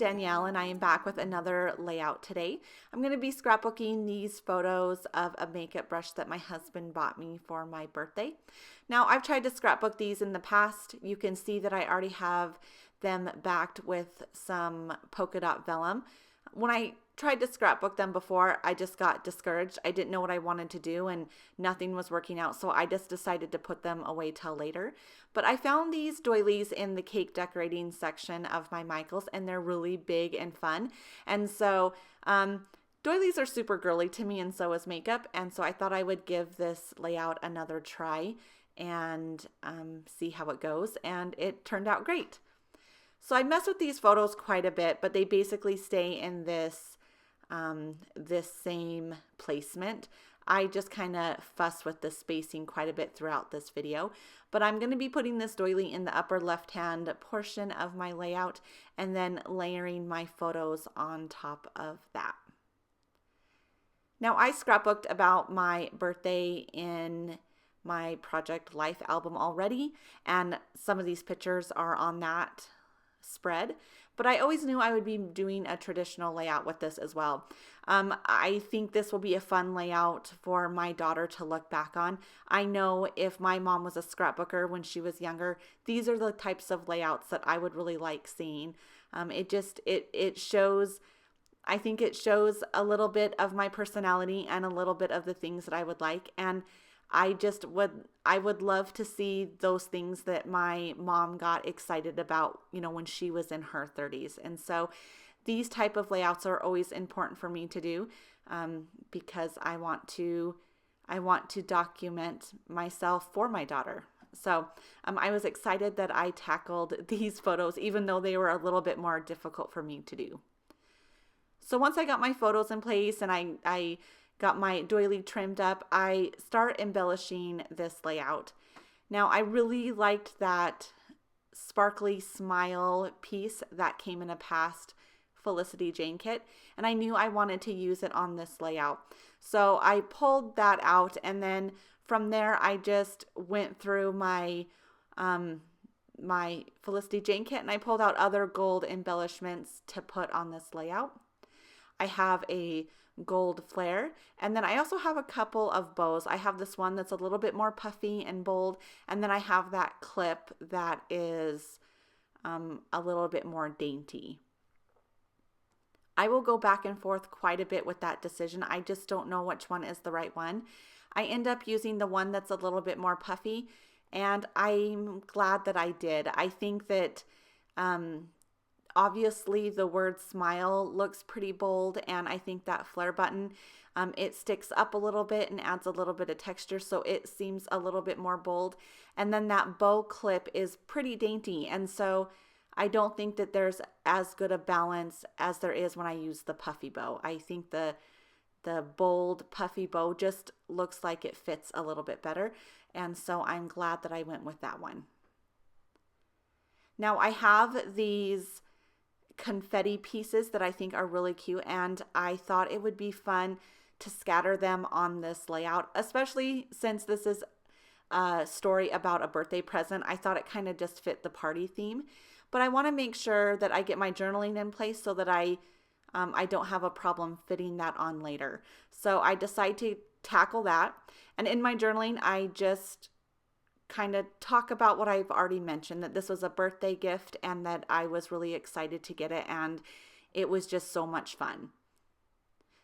Danielle, and I am back with another layout today. I'm going to be scrapbooking these photos of a makeup brush that my husband bought me for my birthday. Now, I've tried to scrapbook these in the past. You can see that I already have them backed with some polka dot vellum. When I tried to scrapbook them before, I just got discouraged. I didn't know what I wanted to do and nothing was working out, so I just decided to put them away till later. But I found these doilies in the cake decorating section of my Michaels, and they're really big and fun. And so doilies are super girly to me, and so is makeup, and so I thought I would give this layout another try and see how it goes, and it turned out great. So I mess with these photos quite a bit, but they basically stay in this same placement. I just kind of fuss with the spacing quite a bit throughout this video, but I'm going to be putting this doily in the upper left hand portion of my layout and then layering my photos on top of that. Now, I scrapbooked about my birthday in my Project Life album already, and some of these pictures are on that spread, but I always knew I would be doing a traditional layout with this as well. I think this will be a fun layout for my daughter to look back on. I know if my mom was a scrapbooker when she was younger, these are the types of layouts that I would really like seeing. It shows, I think it shows a little bit of my personality and a little bit of the things that I would like, and I would love to see those things that my mom got excited about, when she was in her 30s. And so these type of layouts are always important for me to do because I want to document myself for my daughter. So I was excited that I tackled these photos, even though they were a little bit more difficult for me to do. So once I got my photos in place and I got my doily trimmed up, I start embellishing this layout. Now, I really liked that sparkly smile piece that came in a past Felicity Jane kit, and I knew I wanted to use it on this layout. So I pulled that out, and then from there I just went through my my Felicity Jane kit, and I pulled out other gold embellishments to put on this layout. I have a gold flare, and then I also have a couple of bows. I have this one that's a little bit more puffy and bold, and then I have that clip that is a little bit more dainty. I will go back and forth quite a bit with that decision. I just don't know which one is the right one. I end up using the one that's a little bit more puffy, and I'm glad that I did. I think that obviously the word smile looks pretty bold, and I think that flare button, it sticks up a little bit and adds a little bit of texture, so it seems a little bit more bold. And then that bow clip is pretty dainty, and so I don't think that there's as good a balance as there is when I use the puffy bow. I think the bold puffy bow just looks like it fits a little bit better, and so I'm glad that I went with that one. Now, I have these confetti pieces that I think are really cute, and I thought it would be fun to scatter them on this layout, especially since this is a story about a birthday present. I thought it kind of just fit the party theme, but I want to make sure that I get my journaling in place so that I don't have a problem fitting that on later. So I decided to tackle that, and in my journaling I just kind of talk about what I've already mentioned, that this was a birthday gift and that I was really excited to get it, and it was just so much fun.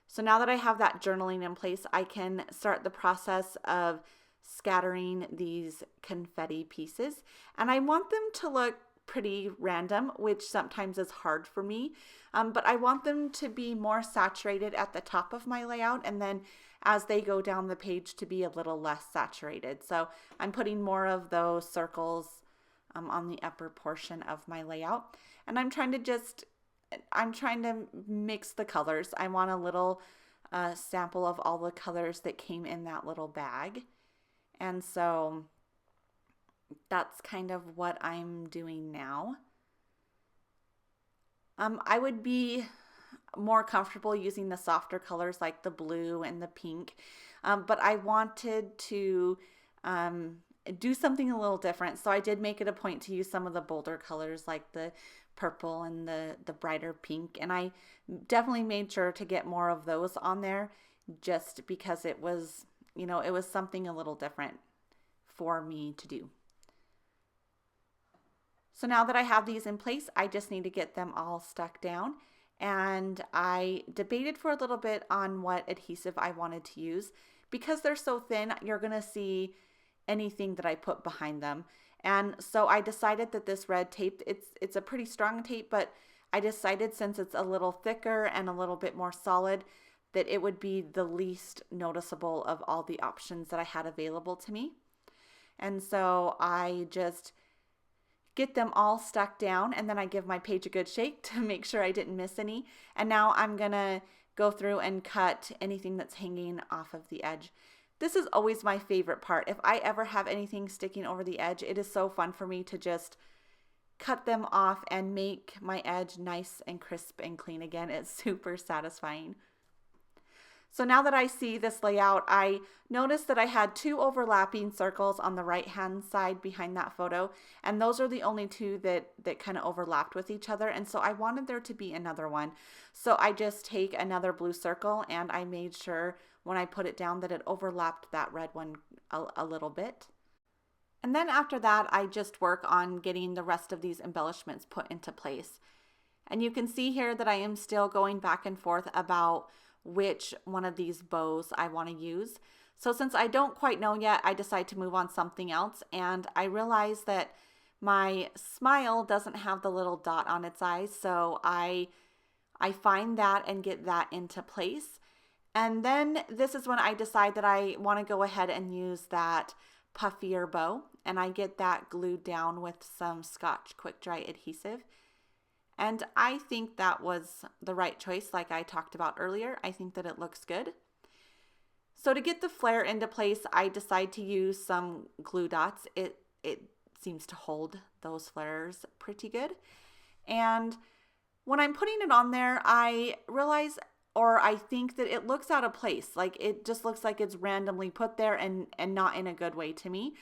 So now that I have that journaling in place, I can start the process of scattering these confetti pieces, and I want them to look pretty random, which sometimes is hard for me, but I want them to be more saturated at the top of my layout, and then as they go down the page to be a little less saturated. So I'm putting more of those circles on the upper portion of my layout, and I'm trying to mix the colors. I want a little sample of all the colors that came in that little bag, and so that's kind of what I'm doing now. I would be more comfortable using the softer colors like the blue and the pink, but I wanted to do something a little different, so I did make it a point to use some of the bolder colors like the purple and the brighter pink. And I definitely made sure to get more of those on there just because it was, you know, it was something a little different for me to do. So now that I have these in place, I just need to get them all stuck down. And I debated for a little bit on what adhesive I wanted to use. Because they're so thin, you're going to see anything that I put behind them. And so I decided that this red tape, it's a pretty strong tape, but I decided since it's a little thicker and a little bit more solid, that it would be the least noticeable of all the options that I had available to me. And so I just get them all stuck down, and then I give my page a good shake to make sure I didn't miss any. And now I'm gonna go through and cut anything that's hanging off of the edge. This is always my favorite part. If I ever have anything sticking over the edge, it is so fun for me to just cut them off and make my edge nice and crisp and clean again. It's super satisfying. So now that I see this layout, I noticed that I had 2 overlapping circles on the right hand side behind that photo, and those are the only 2 that kind of overlapped with each other, and so I wanted there to be another one. So I just take another blue circle and I made sure when I put it down that it overlapped that red one a little bit. And then after that, I just work on getting the rest of these embellishments put into place. And you can see here that I am still going back and forth about which one of these bows I want to use. So since I don't quite know yet, I decide to move on something else, and I realize that my smile doesn't have the little dot on its eyes, so I find that and get that into place. And then this is when I decide that I want to go ahead and use that puffier bow, and I get that glued down with some Scotch quick dry adhesive. And I think that was the right choice, like I talked about earlier. I think that it looks good. So to get the flare into place, I decide to use some glue dots. It seems to hold those flares pretty good. And when I'm putting it on there, I realize, or I think that it looks out of place. Like it just looks like it's randomly put there and not in a good way to me.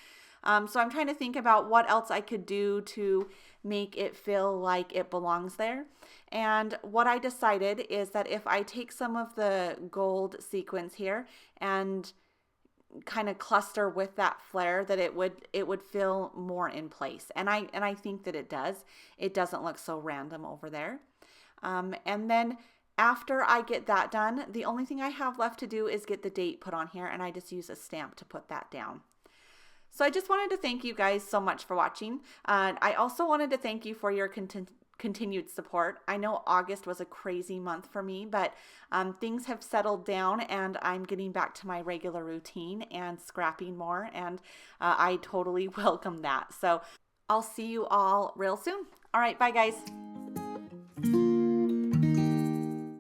So I'm trying to think about what else I could do to make it feel like it belongs there. And what I decided is that if I take some of the gold sequins here and kind of cluster with that flare, that it would feel more in place. And I think that it does. It doesn't look so random over there. And then after I get that done, the only thing I have left to do is get the date put on here, and I just use a stamp to put that down. So I just wanted to thank you guys so much for watching. I also wanted to thank you for your continued support. I know August was a crazy month for me, but things have settled down and I'm getting back to my regular routine and scrapping more, and I totally welcome that. So I'll see you all real soon. All right, bye guys.